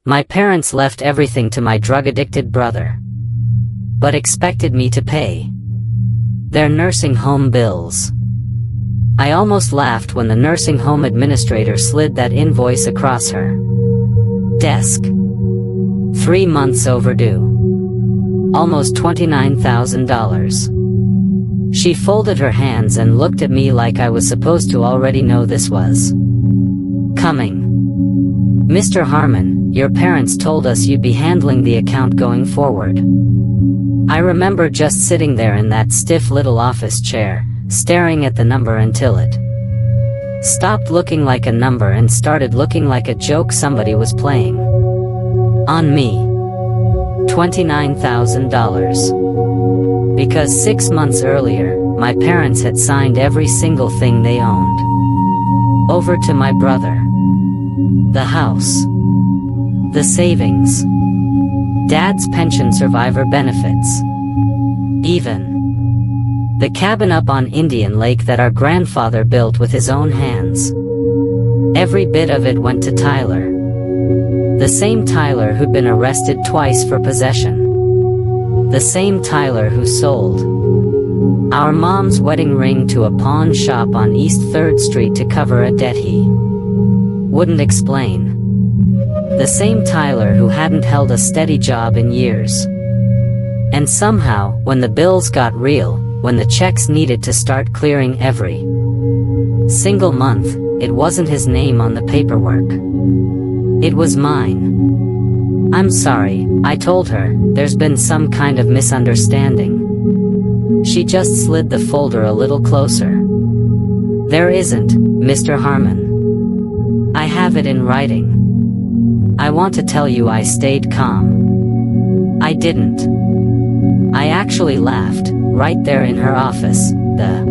My parents left everything to my drug-addicted brother, but expected me to pay their nursing home bills. I almost laughed when the nursing home administrator slid that invoice across her desk. 3 months overdue. Almost $29,000. She folded her hands and looked at me like I was supposed to already know this was coming. Mr. Harmon, your parents told us you'd be handling the account going forward. I remember just sitting there in that stiff little office chair, staring at the number until it stopped looking like a number and started looking like a joke somebody was playing on me. $29,000. Because 6 months earlier, my parents had signed every single thing they owned over to my brother. The house, the savings, Dad's pension survivor benefits, even the cabin up on Indian Lake that our grandfather built with his own hands. Every bit of it went to Tyler. The same Tyler who'd been arrested twice for possession. The same Tyler who sold our mom's wedding ring to a pawn shop on East 3rd Street to cover a debt he wouldn't explain. The same Tyler who hadn't held a steady job in years. And somehow, when the bills got real, when the checks needed to start clearing every single month, it wasn't his name on the paperwork. It was mine. I'm sorry, I told her, there's been some kind of misunderstanding. She just slid the folder a little closer. There isn't, Mr. Harmon. I have it in writing. I want to tell you I stayed calm. I didn't. I actually laughed, right there in her office, the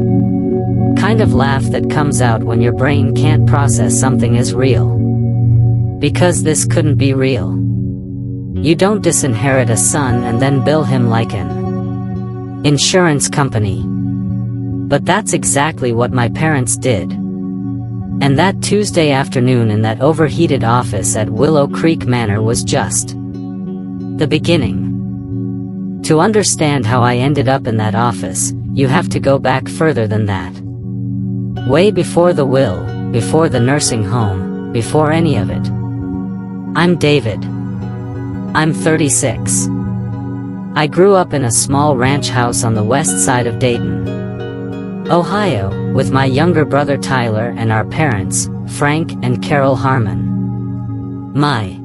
kind of laugh that comes out when your brain can't process something as real. Because this couldn't be real. You don't disinherit a son and then bill him like an insurance company. But that's exactly what my parents did. And that Tuesday afternoon in that overheated office at Willow Creek Manor was just the beginning. To understand how I ended up in that office, you have to go back further than that. Way before the will, before the nursing home, before any of it. I'm David. I'm 36. I grew up in a small ranch house on the west side of Dayton, Ohio, with my younger brother Tyler and our parents, Frank and Carol Harmon. My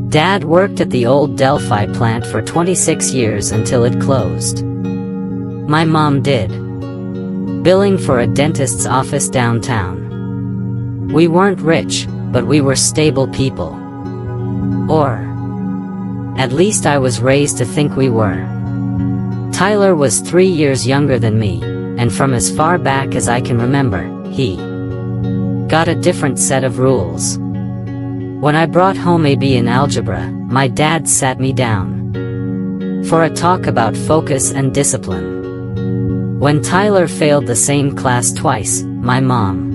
dad worked at the old Delphi plant for 26 years until it closed. My mom did billing for a dentist's office downtown. We weren't rich, but we were stable people. Or at least I was raised to think we were. Tyler was 3 years younger than me, and from as far back as I can remember, he got a different set of rules. When I brought home a B in algebra, my dad sat me down for a talk about focus and discipline. When Tyler failed the same class twice, my mom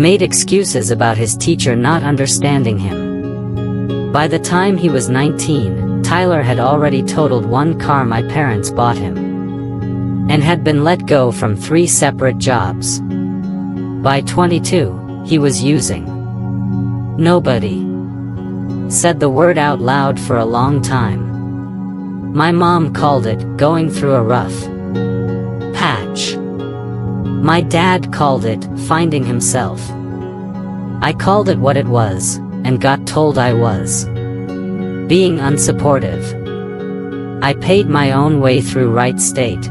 made excuses about his teacher not understanding him. By the time he was 19, Tyler had already totaled one car my parents bought him, and had been let go from 3 separate jobs. By 22, he was using. Nobody said the word out loud for a long time. My mom called it going through a rough patch. My dad called it finding himself. I called it what it was, and got told I was being unsupportive. I paid my own way through Wright State.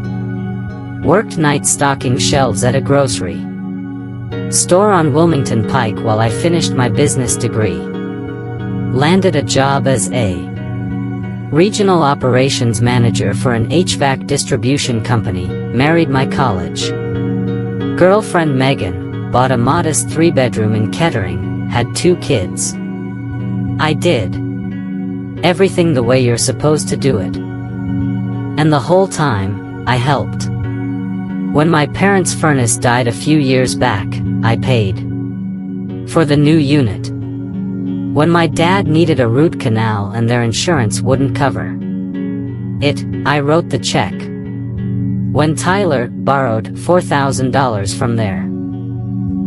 Worked nights stocking shelves at a grocery store on Wilmington Pike while I finished my business degree. Landed a job as a regional operations manager for an HVAC distribution company, married my college girlfriend Megan, bought a modest 3-bedroom in Kettering, had 2 kids. I did everything the way you're supposed to do it. And the whole time, I helped. When my parents' furnace died a few years back, I paid for the new unit. When my dad needed a root canal and their insurance wouldn't cover it, I wrote the check. When Tyler borrowed $4,000 from their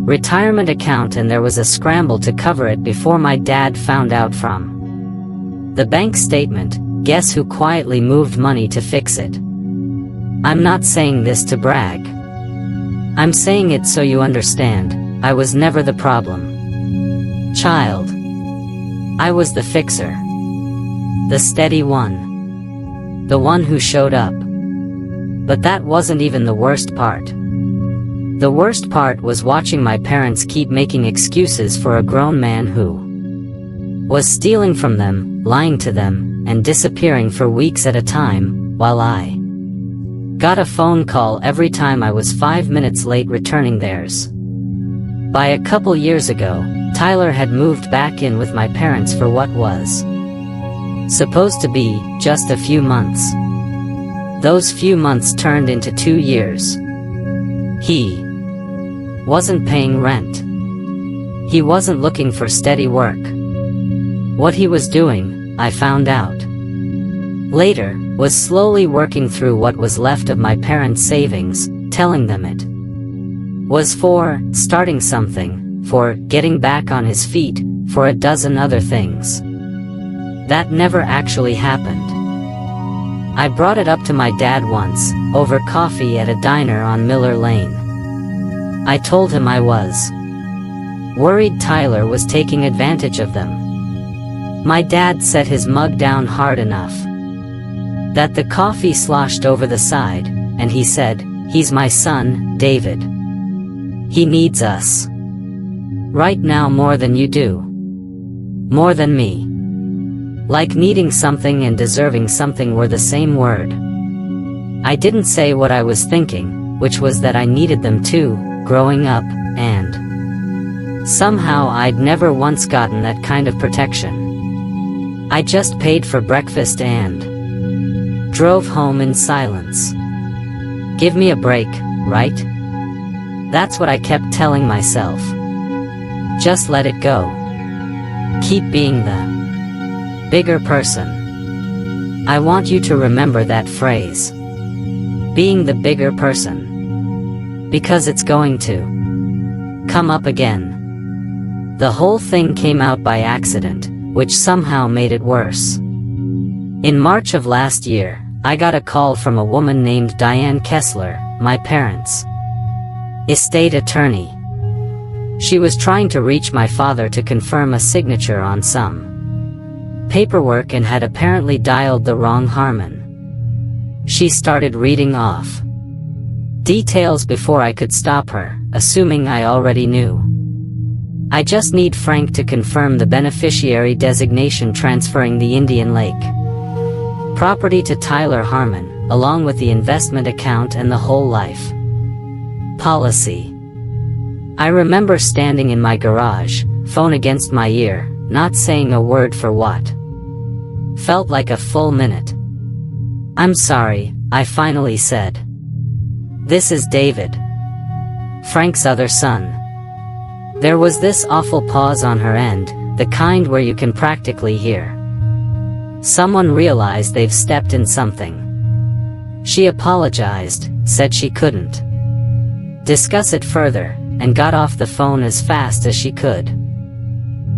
retirement account and there was a scramble to cover it before my dad found out from the bank statement, guess who quietly moved money to fix it? I'm not saying this to brag. I'm saying it so you understand, I was never the problem child. I was the fixer. The steady one. The one who showed up. But that wasn't even the worst part. The worst part was watching my parents keep making excuses for a grown man who was stealing from them, lying to them, and disappearing for weeks at a time, while I got a phone call every time I was 5 minutes late returning theirs. By a couple years ago, Tyler had moved back in with my parents for what was supposed to be just a few months. Those few months turned into 2 years. He wasn't paying rent. He wasn't looking for steady work. What he was doing, I found out later, was slowly working through what was left of my parents' savings, telling them it was for starting something, for getting back on his feet, for a dozen other things. That never actually happened. I brought it up to my dad once, over coffee at a diner on Miller Lane. I told him I was worried Tyler was taking advantage of them. My dad set his mug down hard enough that the coffee sloshed over the side, and he said, "He's my son, David. He needs us right now more than you do. More than me." Like needing something and deserving something were the same word. I didn't say what I was thinking, which was that I needed them too, growing up, and somehow I'd never once gotten that kind of protection. I just paid for breakfast and drove home in silence. Give me a break, right? That's what I kept telling myself. Just let it go. Keep being the bigger person. I want you to remember that phrase. Being the bigger person. Because it's going to come up again. The whole thing came out by accident, which somehow made it worse. In March of last year, I got a call from a woman named Diane Kessler, my parents' estate attorney. She was trying to reach my father to confirm a signature on some paperwork and had apparently dialed the wrong Harmon. She started reading off details before I could stop her, assuming I already knew. I just need Frank to confirm the beneficiary designation transferring the Indian Lake property to Tyler Harmon, along with the investment account and the whole life policy. I remember standing in my garage, phone against my ear, not saying a word for what felt like a full minute. "I'm sorry," I finally said. "This is David. Frank's other son." There was this awful pause on her end, the kind where you can practically hear someone realize they've stepped in something. She apologized, said she couldn't discuss it further, and got off the phone as fast as she could.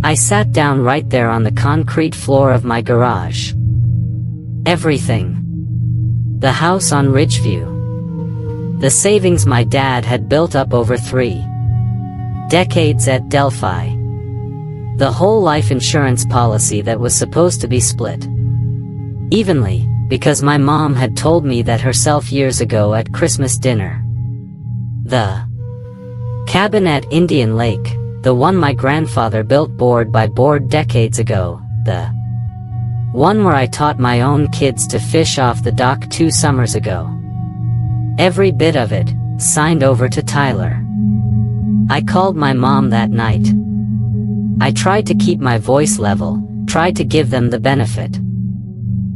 I sat down right there on the concrete floor of my garage. Everything. The house on Ridgeview. The savings my dad had built up over 3 decades at Delphi. The whole life insurance policy that was supposed to be split evenly, because my mom had told me that herself years ago at Christmas dinner. The cabin at Indian Lake, the one my grandfather built board by board decades ago, the one where I taught my own kids to fish off the dock 2 summers ago. Every bit of it, signed over to Tyler. I called my mom that night. I tried to keep my voice level, tried to give them the benefit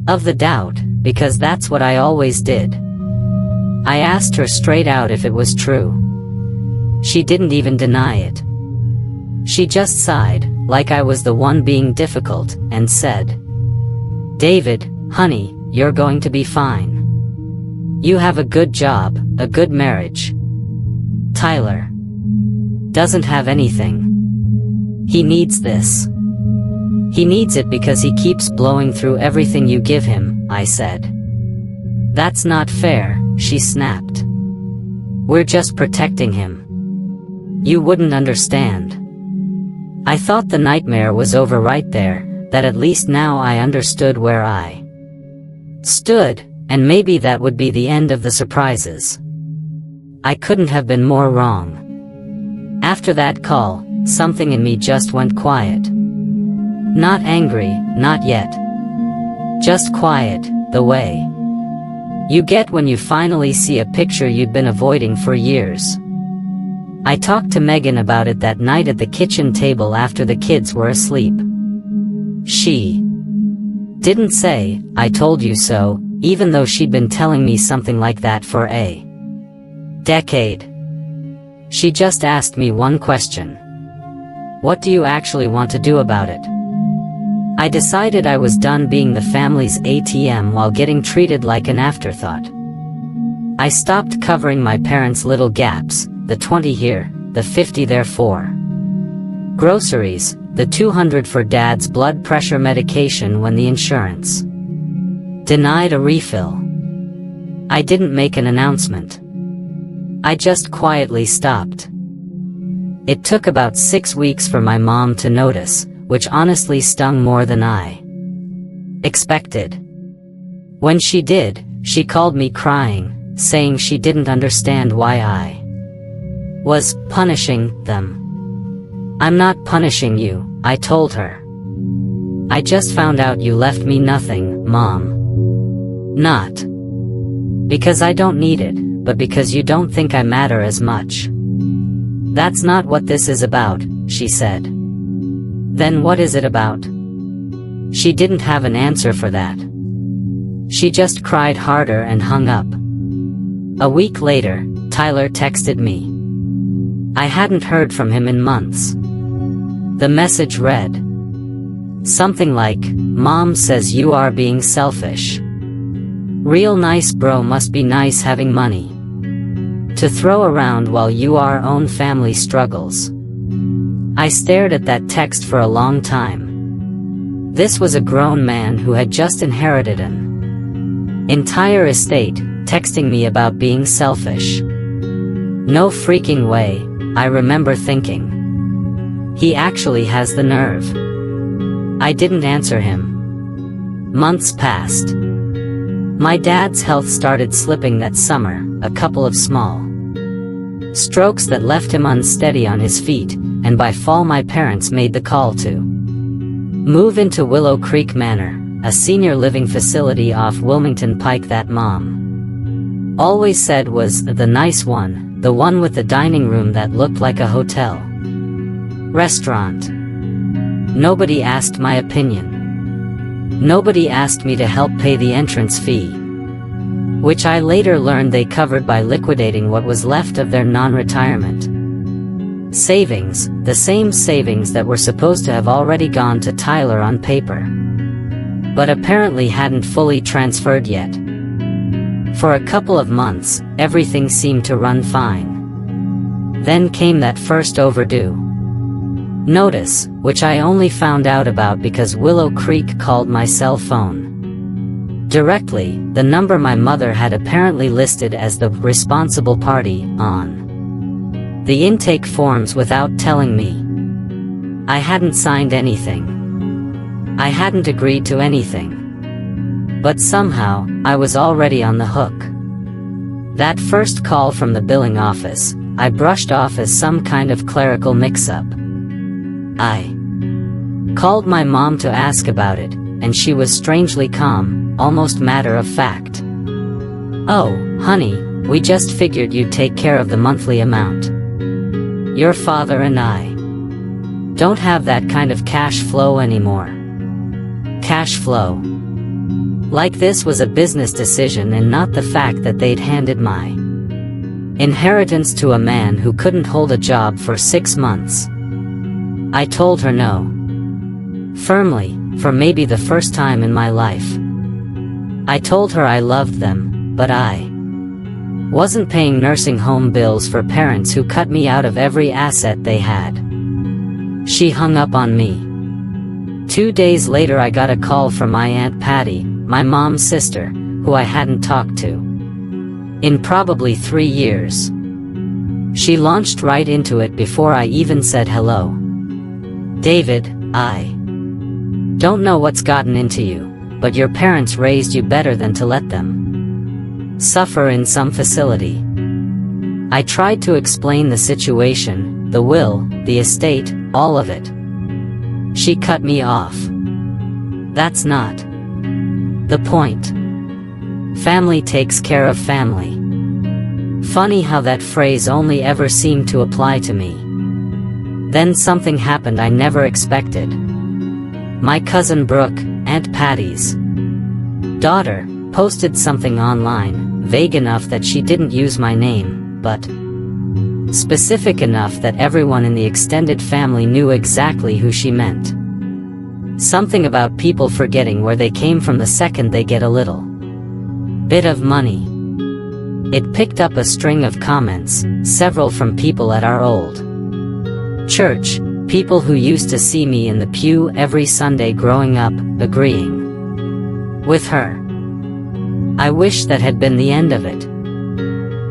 of the doubt, because that's what I always did. I asked her straight out if it was true. She didn't even deny it. She just sighed, like I was the one being difficult, and said, "David, honey, you're going to be fine. You have a good job, a good marriage. Tyler doesn't have anything. He needs this. He needs it because he keeps blowing through everything you give him," I said. "That's not fair," she snapped. "We're just protecting him. You wouldn't understand." I thought the nightmare was over right there, that at least now I understood where I stood, and maybe that would be the end of the surprises. I couldn't have been more wrong. After that call, something in me just went quiet. Not angry, not yet. Just quiet, the way you get when you finally see a picture you'd been avoiding for years. I talked to Megan about it that night at the kitchen table after the kids were asleep. She didn't say, "I told you so," even though she'd been telling me something like that for a decade. She just asked me one question. "What do you actually want to do about it?" I decided I was done being the family's ATM while getting treated like an afterthought. I stopped covering my parents' little gaps, the 20 here, the 50 there for groceries, the 200 for Dad's blood pressure medication when the insurance denied a refill. I didn't make an announcement. I just quietly stopped. It took about 6 weeks for my mom to notice, which honestly stung more than I expected. When she did, she called me crying, saying she didn't understand why I was punishing them. "I'm not punishing you," I told her. "I just found out you left me nothing, Mom. Not because I don't need it, but because you don't think I matter as much." "That's not what this is about," she said. "Then what is it about?" She didn't have an answer for that. She just cried harder and hung up. A week later, Tyler texted me. I hadn't heard from him in months. The message read something like, "Mom says you are being selfish. Real nice bro must be nice having money to throw around while you our own family struggles." I stared at that text for a long time. This was a grown man who had just inherited an entire estate, texting me about being selfish. No freaking way, I remember thinking. He actually has the nerve. I didn't answer him. Months passed. My dad's health started slipping that summer, a couple of small strokes that left him unsteady on his feet, and by fall my parents made the call to move into Willow Creek Manor, a senior living facility off Wilmington Pike that Mom always said was the nice one, the one with the dining room that looked like a hotel restaurant. Nobody asked my opinion. Nobody asked me to help pay the entrance fee, which I later learned they covered by liquidating what was left of their non-retirement savings, the same savings that were supposed to have already gone to Tyler on paper, but apparently hadn't fully transferred yet. For a couple of months, everything seemed to run fine. Then came that first overdue notice, which I only found out about because Willow Creek called my cell phone directly, the number my mother had apparently listed as the responsible party on the intake forms without telling me. I hadn't signed anything. I hadn't agreed to anything. But somehow, I was already on the hook. That first call from the billing office, I brushed off as some kind of clerical mix-up. I called my mom to ask about it, and she was strangely calm, almost matter-of-fact. "Oh, honey, we just figured you'd take care of the monthly amount. Your father and I don't have that kind of cash flow anymore." Cash flow. Like this was a business decision and not the fact that they'd handed my inheritance to a man who couldn't hold a job for 6 months. I told her no. Firmly, for maybe the first time in my life. I told her I loved them, but I wasn't paying nursing home bills for parents who cut me out of every asset they had. She hung up on me. 2 days later I got a call from my Aunt Patty, my mom's sister, who I hadn't talked to in probably 3 years. She launched right into it before I even said hello. David, I don't know what's gotten into you, but your parents raised you better than to let them suffer in some facility. I tried to explain the situation, the will, the estate, all of it. She cut me off. That's not the point. Family takes care of family. Funny how that phrase only ever seemed to apply to me. Then something happened I never expected. My cousin Brooke, Aunt Patty's daughter, posted something online, vague enough that she didn't use my name, but specific enough that everyone in the extended family knew exactly who she meant. Something about people forgetting where they came from the second they get a little bit of money. It picked up a string of comments, several from people at our old church, people who used to see me in the pew every Sunday growing up, agreeing with her. I wish that had been the end of it.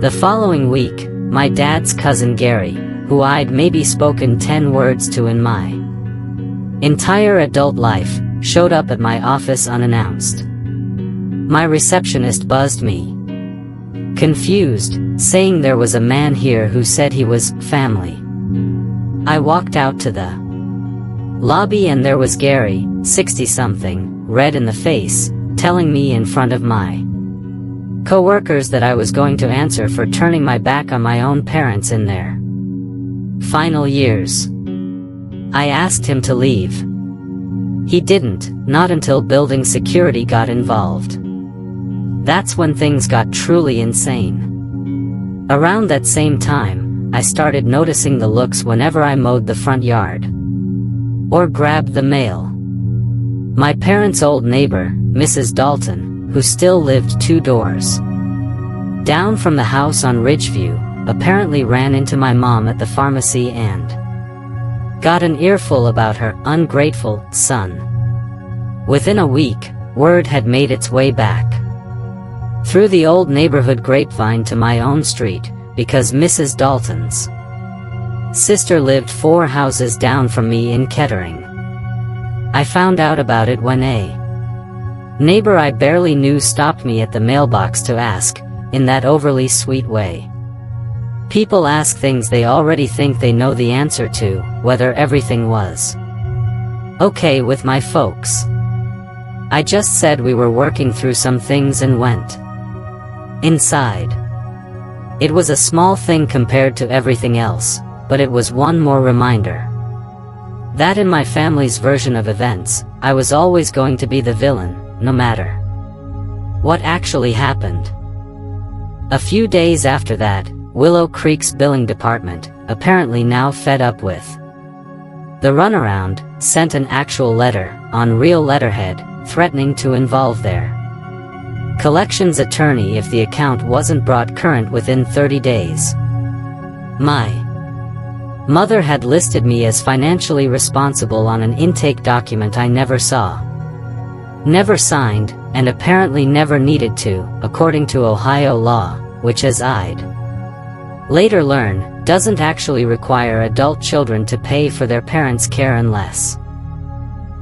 The following week, my dad's cousin Gary, who I'd maybe spoken 10 words to in my entire adult life, showed up at my office unannounced. My receptionist buzzed me, confused, saying there was a man here who said he was family. I walked out to the lobby and there was Gary, 60-something, red in the face, telling me in front of my coworkers that I was going to answer for turning my back on my own parents in their final years. I asked him to leave. He didn't, not until building security got involved. That's when things got truly insane. Around that same time, I started noticing the looks whenever I mowed the front yard or grabbed the mail. My parents' old neighbor, Mrs. Dalton, who still lived 2 doors down from the house on Ridgeview, apparently ran into my mom at the pharmacy and got an earful about her ungrateful son. Within a week, word had made its way back through the old neighborhood grapevine to my own street, because Mrs. Dalton's sister lived 4 houses down from me in Kettering. I found out about it when a neighbor I barely knew stopped me at the mailbox to ask, in that overly sweet way. People ask things they already think they know the answer to, whether everything was okay with my folks. I just said we were working through some things and went inside. It was a small thing compared to everything else, but it was one more reminder that in my family's version of events, I was always going to be the villain, no matter what actually happened. A few days after that, Willow Creek's billing department, apparently now fed up with the runaround, sent an actual letter, on real letterhead, threatening to involve their collections attorney if the account wasn't brought current within 30 days. My mother had listed me as financially responsible on an intake document I never saw, never signed, and apparently never needed to, according to Ohio law, which, as I'd later learn, doesn't actually require adult children to pay for their parents' care unless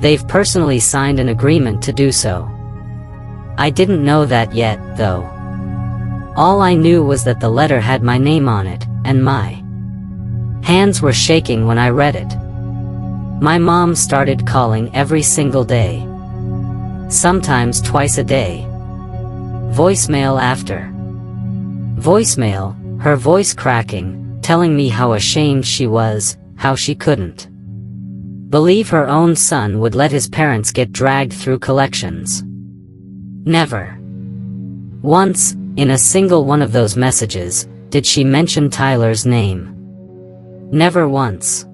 they've personally signed an agreement to do so. I didn't know that yet, though. All I knew was that the letter had my name on it, and my hands were shaking when I read it. My mom started calling every single day, sometimes twice a day. Voicemail after voicemail, her voice cracking, telling me how ashamed she was, how she couldn't believe her own son would let his parents get dragged through collections. Never once, in a single one of those messages, did she mention Tyler's name. Never once.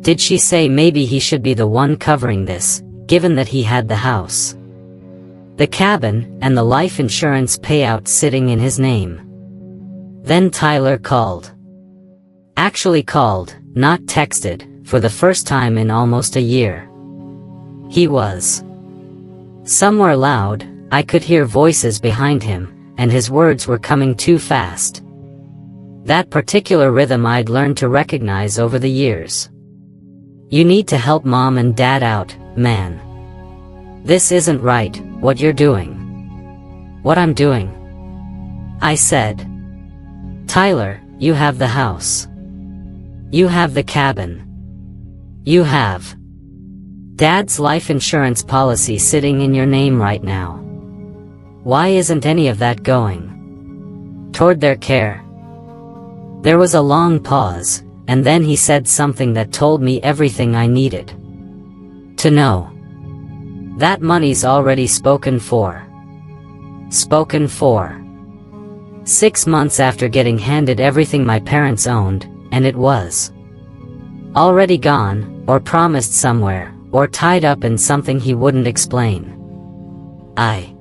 Did she say maybe he should be the one covering this, given that he had the house, the cabin, and the life insurance payout sitting in his name? Then Tyler called. Actually called, not texted, for the first time in almost a year. He was somewhere loud. I could hear voices behind him, and his words were coming too fast. That particular rhythm I'd learned to recognize over the years. You need to help mom and dad out, man. This isn't right, what you're doing. What I'm doing? I said. Tyler, you have the house. You have the cabin. You have Dad's life insurance policy sitting in your name right now. Why isn't any of that going toward their care? There was a long pause, and then he said something that told me everything I needed to know. That money's already spoken for. Spoken for. 6 months after getting handed everything my parents owned, and it was already gone, or promised somewhere, or tied up in something he wouldn't explain. I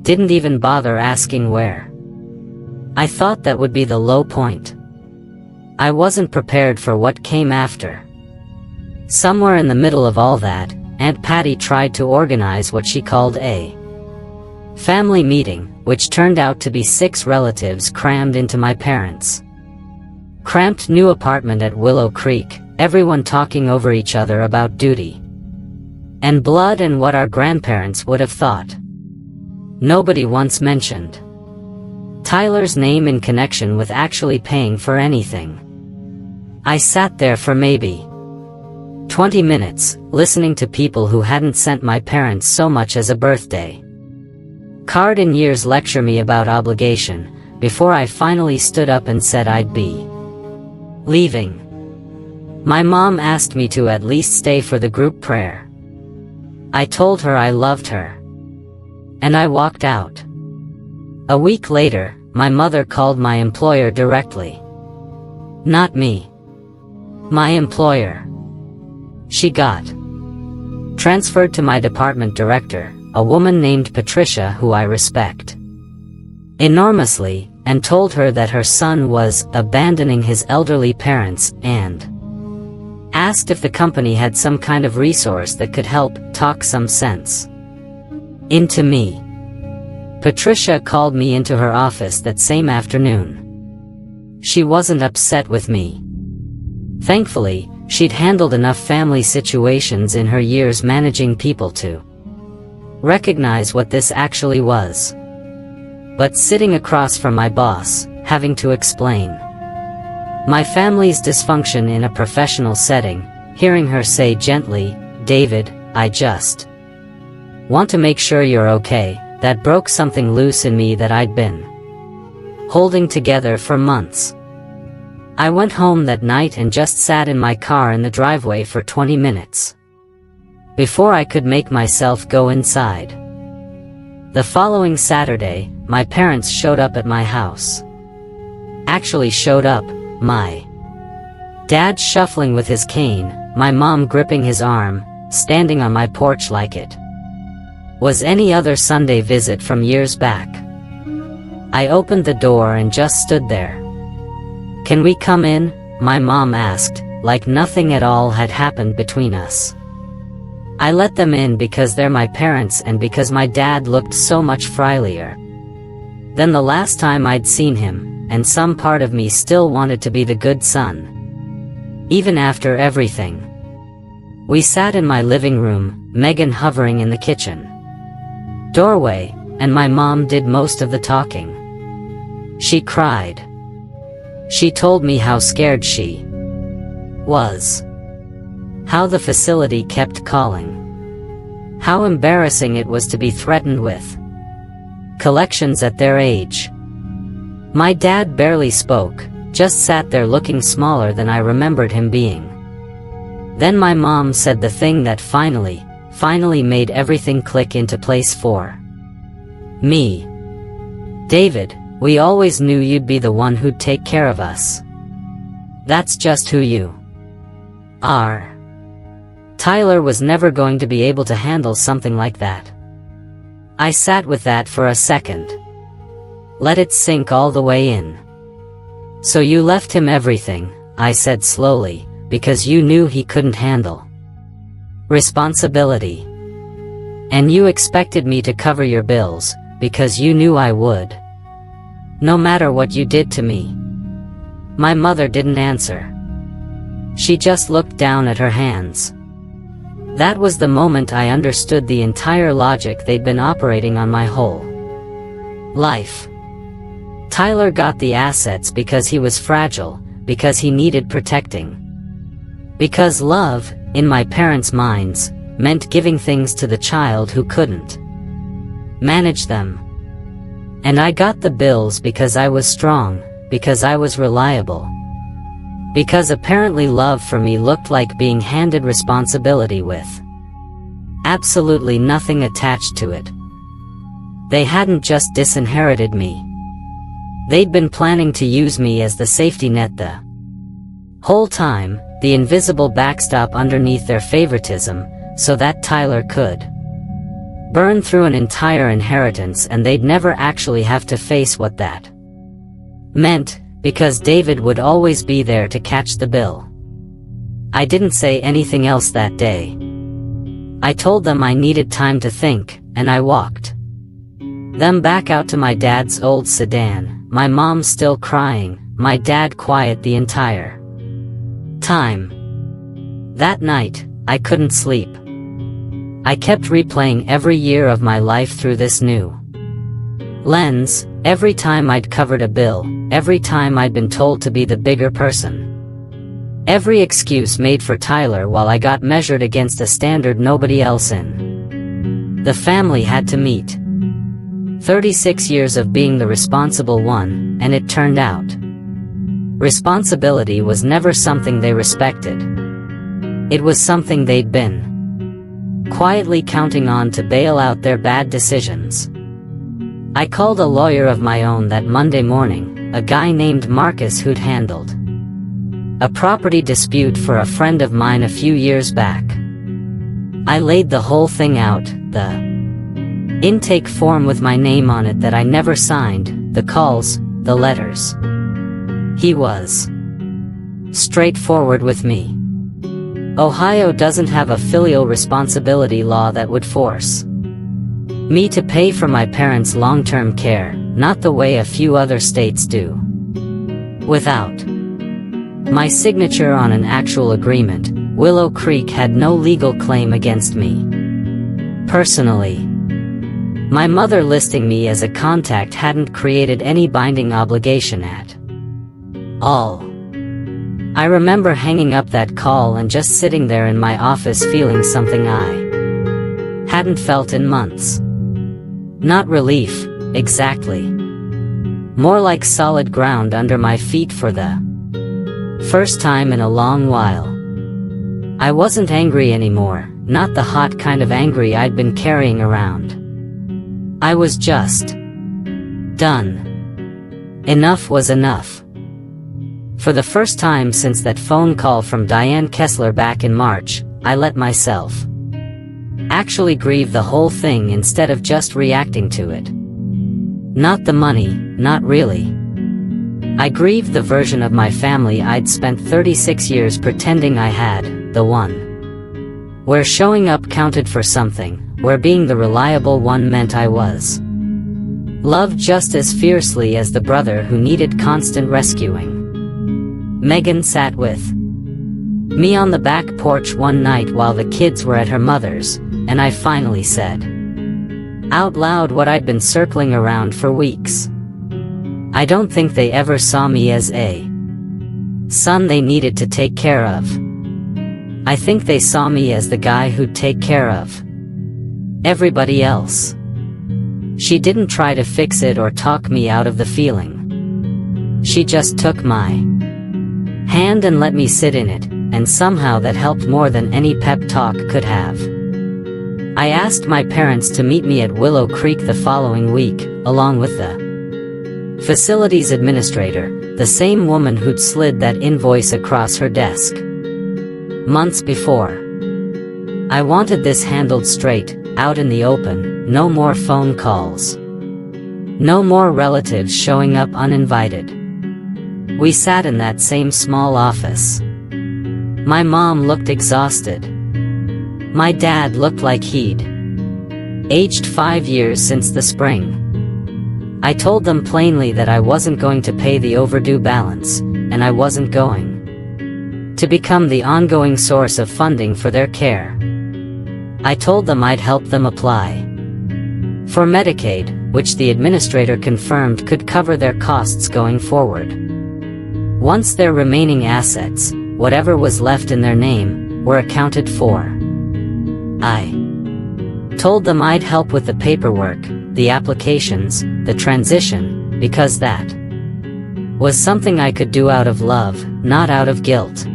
didn't even bother asking where. I thought that would be the low point. I wasn't prepared for what came after. Somewhere in the middle of all that, Aunt Patty tried to organize what she called a family meeting, which turned out to be 6 relatives crammed into my parents' cramped new apartment at Willow Creek, everyone talking over each other about duty and blood and what our grandparents would have thought. Nobody once mentioned Tyler's name in connection with actually paying for anything. I sat there for maybe 20 minutes, listening to people who hadn't sent my parents so much as a birthday card in years lecture me about obligation, before I finally stood up and said I'd be leaving. My mom asked me to at least stay for the group prayer. I told her I loved her, and I walked out. A week later, my mother called my employer directly. Not me. My employer. She got transferred to my department director, a woman named Patricia who I respect enormously, and told her that her son was abandoning his elderly parents, and asked if the company had some kind of resource that could help talk some sense into me. Patricia called me into her office that same afternoon. She wasn't upset with me. Thankfully, she'd handled enough family situations in her years managing people to recognize what this actually was. But sitting across from my boss, having to explain my family's dysfunction in a professional setting, hearing her say gently, "David, I just want to make sure you're okay," that broke something loose in me that I'd been holding together for months. I went home that night and just sat in my car in the driveway for 20 minutes before I could make myself go inside. The following Saturday, my parents showed up at my house. Actually showed up, my dad shuffling with his cane, my mom gripping his arm, standing on my porch like it was any other Sunday visit from years back. I opened the door and just stood there. "Can we come in?" my mom asked, like nothing at all had happened between us. I let them in because they're my parents and because my dad looked so much friendlier than the last time I'd seen him, and some part of me still wanted to be the good son, even after everything. We sat in my living room, Megan hovering in the kitchen doorway, and my mom did most of the talking. She cried. She told me how scared she was, how the facility kept calling, how embarrassing it was to be threatened with collections at their age. My dad barely spoke, just sat there looking smaller than I remembered him being. Then my mom said the thing that finally made everything click into place for me. "David, we always knew you'd be the one who'd take care of us. That's just who you Tyler was never going to be able to handle something like that. I sat with that for a second. Let it sink all the way in. So you left him everything, I said slowly, because you knew he couldn't handle responsibility. And you expected me to cover your bills, because you knew I would. No matter what you did to me. My mother didn't answer. She just looked down at her hands. That was the moment I understood the entire logic they'd been operating on my whole life. Tyler got the assets because he was fragile, because he needed protecting. Because love, in my parents' minds, meant giving things to the child who couldn't manage them. And I got the bills because I was strong, because I was reliable. Because apparently love for me looked like being handed responsibility with absolutely nothing attached to it. They hadn't just disinherited me. They'd been planning to use me as the safety net the whole time, the invisible backstop underneath their favoritism, so that Tyler could burn through an entire inheritance and they'd never actually have to face what that meant, because David would always be there to catch the bill. I didn't say anything else that day. I told them I needed time to think, and I walked them back out to my dad's old sedan, my mom still crying, my dad quiet the entire time. That night, I couldn't sleep. I kept replaying every year of my life through this new lens, every time I'd covered a bill, every time I'd been told to be the bigger person. Every excuse made for Tyler while I got measured against a standard nobody else in the family had to meet. 36 years of being the responsible one, and it turned out responsibility was never something they respected. It was something they'd been quietly counting on to bail out their bad decisions. I called a lawyer of my own that Monday morning, a guy named Marcus who'd handled a property dispute for a friend of mine a few years back. I laid the whole thing out, the intake form with my name on it that I never signed, the calls, the letters. He was straightforward with me. Ohio doesn't have a filial responsibility law that would force me to pay for my parents' long-term care, not the way a few other states do. Without my signature on an actual agreement, Willow Creek had no legal claim against me personally. My mother listing me as a contact hadn't created any binding obligation at all. I remember hanging up that call and just sitting there in my office feeling something I hadn't felt in months. Not relief, exactly. More like solid ground under my feet for the first time in a long while. I wasn't angry anymore, not the hot kind of angry I'd been carrying around. I was just done. Enough was enough. For the first time since that phone call from Diane Kessler back in March, I let myself actually grieve the whole thing instead of just reacting to it. Not the money, not really. I grieved the version of my family I'd spent 36 years pretending I had, the one where showing up counted for something, where being the reliable one meant I was loved just as fiercely as the brother who needed constant rescuing. Megan sat with me on the back porch one night while the kids were at her mother's, and I finally said out loud what I'd been circling around for weeks. I don't think they ever saw me as a son they needed to take care of. I think they saw me as the guy who'd take care of everybody else. She didn't try to fix it or talk me out of the feeling. She just took my hand and let me sit in it, and somehow that helped more than any pep talk could have. I asked my parents to meet me at Willow Creek the following week, along with the facilities administrator, the same woman who'd slid that invoice across her desk. months before. I wanted this handled straight, out in the open, no more phone calls. No more relatives showing up uninvited. We sat in that same small office. My mom looked exhausted. My dad looked like he'd aged 5 years since the spring. I told them plainly that I wasn't going to pay the overdue balance, and I wasn't going to become the ongoing source of funding for their care. I told them I'd help them apply for Medicaid, which the administrator confirmed could cover their costs going forward. Once their remaining assets, whatever was left in their name, were accounted for. I told them I'd help with the paperwork, the applications, the transition, because that was something I could do out of love, not out of guilt.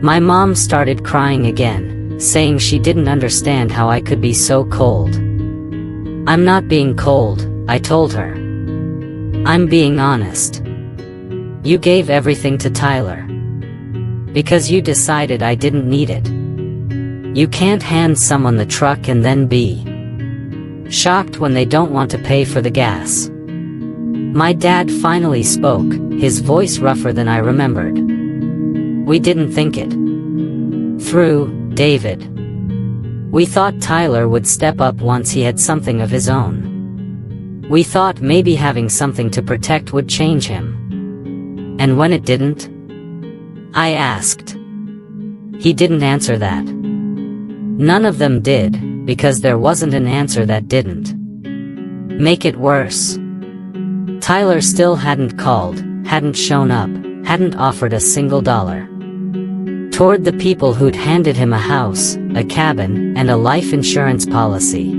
My mom started crying again, saying she didn't understand how I could be so cold. I'm not being cold, I told her. I'm being honest. You gave everything to Tyler because you decided I didn't need it. You can't hand someone the truck and then be shocked when they don't want to pay for the gas. My dad finally spoke, his voice rougher than I remembered. We didn't think it through, David. We thought Tyler would step up once he had something of his own. We thought maybe having something to protect would change him. And when it didn't? I asked. He didn't answer that. None of them did, because there wasn't an answer that didn't make it worse. Tyler still hadn't called, hadn't shown up, hadn't offered a single dollar toward the people who'd handed him a house, a cabin, and a life insurance policy.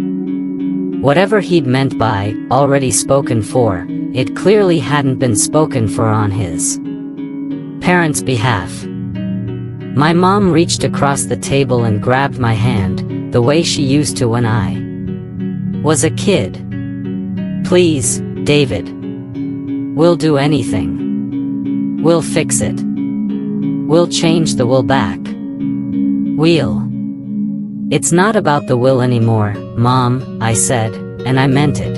Whatever he'd meant by, already spoken for, it clearly hadn't been spoken for on his parents' behalf. My mom reached across the table and grabbed my hand, the way she used to when I was a kid. Please, David. We'll do anything. We'll fix it. We'll change the will back. It's not about the will anymore, Mom, I said, and I meant it.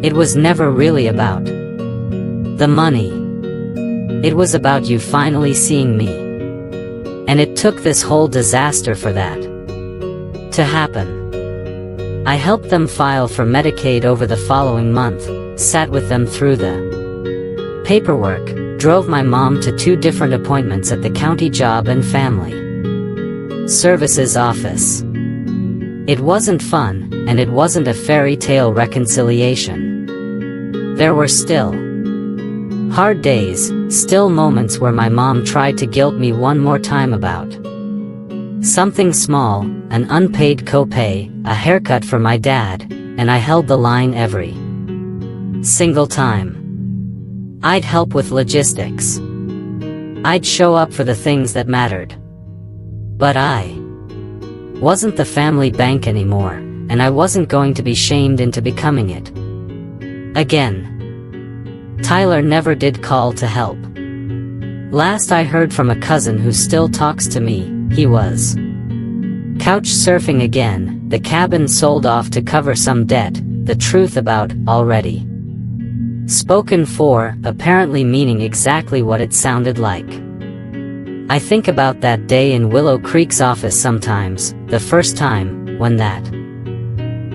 It was never really about the money. It was about you finally seeing me. And it took this whole disaster for that to happen. I helped them file for Medicaid over the following month, sat with them through the paperwork, drove my mom to 2 different appointments at the county job and family services office. It wasn't fun, and it wasn't a fairy tale reconciliation. There were still hard days, still moments where my mom tried to guilt me one more time about something small, an unpaid copay, a haircut for my dad, and I held the line every single time. I'd help with logistics. I'd show up for the things that mattered. But I wasn't the family bank anymore, and I wasn't going to be shamed into becoming it again. Tyler never did call to help. Last I heard from a cousin who still talks to me, he was couch surfing again, the cabin sold off to cover some debt, the truth about, already spoken for, apparently meaning exactly what it sounded like. I think about that day in Willow Creek's office sometimes, the first time, when that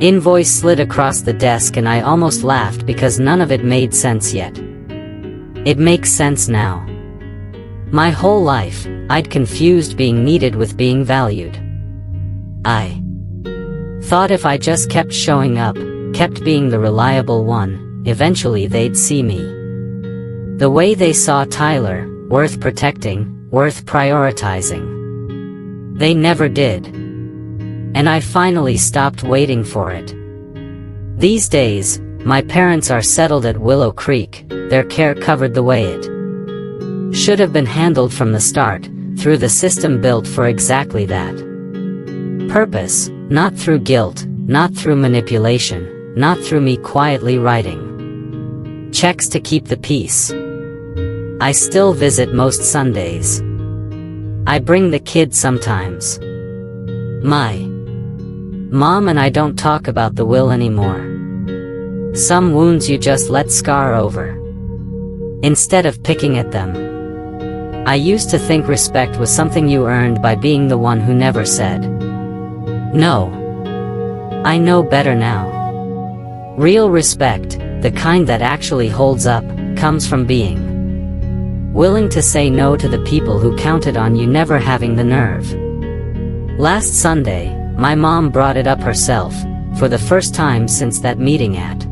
invoice slid across the desk and I almost laughed because none of it made sense yet. It makes sense now. My whole life, I'd confused being needed with being valued. I thought if I just kept showing up, kept being the reliable one, eventually they'd see me the way they saw Tyler, worth protecting, worth prioritizing. They never did. And I finally stopped waiting for it. These days, my parents are settled at Willow Creek, their care covered the way it should have been handled from the start, through the system built for exactly that purpose, not through guilt, not through manipulation, not through me quietly writing checks to keep the peace. I still visit most Sundays. I bring the kids sometimes. My mom and I don't talk about the will anymore. Some wounds you just let scar over, instead of picking at them. I used to think respect was something you earned by being the one who never said no. I know better now. Real respect, the kind that actually holds up, comes from being willing to say no to the people who counted on you never having the nerve. Last Sunday, my mom brought it up herself, for the first time since that meeting at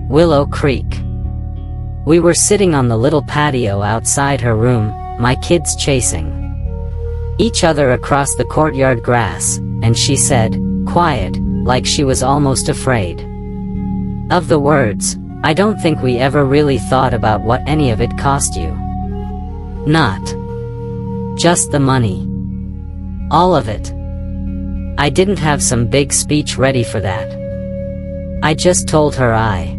Willow Creek. We were sitting on the little patio outside her room, my kids chasing each other across the courtyard grass, and she said, quiet, like she was almost afraid of the words, I don't think we ever really thought about what any of it cost you. Not just the money. All of it. I didn't have some big speech ready for that. I just told her I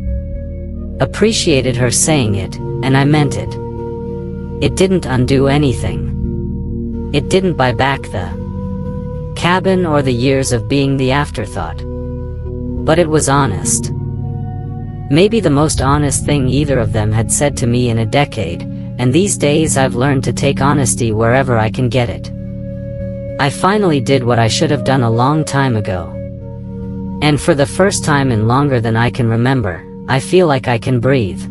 appreciated her saying it, and I meant it. It didn't undo anything. It didn't buy back the cabin or the years of being the afterthought. But it was honest. Maybe the most honest thing either of them had said to me in a decade, and these days I've learned to take honesty wherever I can get it. I finally did what I should have done a long time ago. And for the first time in longer than I can remember, I feel like I can breathe.